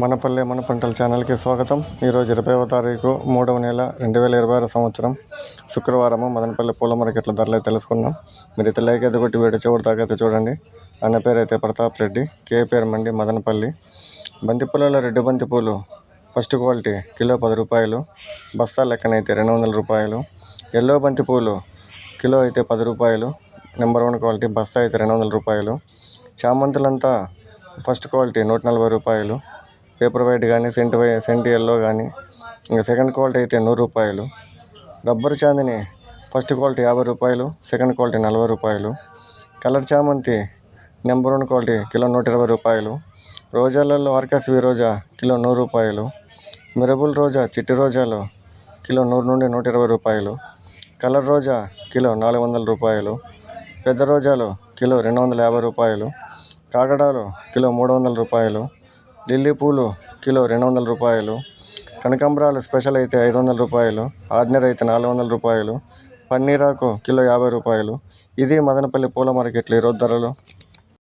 మనపల్లె మన పంటల ఛానల్కి స్వాగతం. ఈరోజు 20వ తారీఖు 3వ నెల 2026 సంవత్సరం శుక్రవారము. మదనపల్లి పూల మార్కెట్ల ధరలు తెలుసుకుందాం. మీరైతే లైక్ అయితే కొట్టి వీడియో చివరి దాకా అయితే చూడండి. అన్న పేరు అయితే ప్రతాప్ రెడ్డి, కేపీఆర్ మండి మదనపల్లి. బంతిపూలలో రెడ్డి బంతిపూలు ఫస్ట్ క్వాలిటీ కిలో 10 రూపాయలు, బస్తా లెక్కనైతే 200 రూపాయలు. ఎల్లో బంతిపూలు కిలో అయితే 10 రూపాయలు, నెంబర్ 1 క్వాలిటీ బస్తా అయితే 200 రూపాయలు. చామంతులంతా ఫస్ట్ క్వాలిటీ 140 రూపాయలు, పేపర్ వైట్ కానీ సెంట్ ఎల్లో కానీ. ఇంకా సెకండ్ క్వాలిటీ అయితే 100 రూపాయలు. రబ్బర్ చాందిని ఫస్ట్ క్వాలిటీ 50 రూపాయలు, సెకండ్ క్వాలిటీ 40 రూపాయలు. కలర్ చామంతి నెంబర్ 1 క్వాలిటీ కిలో 120 రూపాయలు. రోజాలలో ఆర్కాసివి రోజా కిలో 100 రూపాయలు. మిరబుల్ రోజా చిట్టి రోజాలు కిలో 100 నుండి 120 రూపాయలు. కలర్ రోజా కిలో 400 రూపాయలు. పెద్ద రోజాలు కిలో 250 రూపాయలు. కాగడాలు కిలో 300 రూపాయలు. లిల్లీ పూలు కిలో 200 రూపాయలు. కనకాంబరాలు స్పెషల్ అయితే 500 రూపాయలు, ఆర్డినరీ అయితే 400 రూపాయలు. పన్నీరాకు కిలో 50 రూపాయలు. ఇది మదనపల్లి పూల మార్కెట్లు ఈరోజు ధరలు.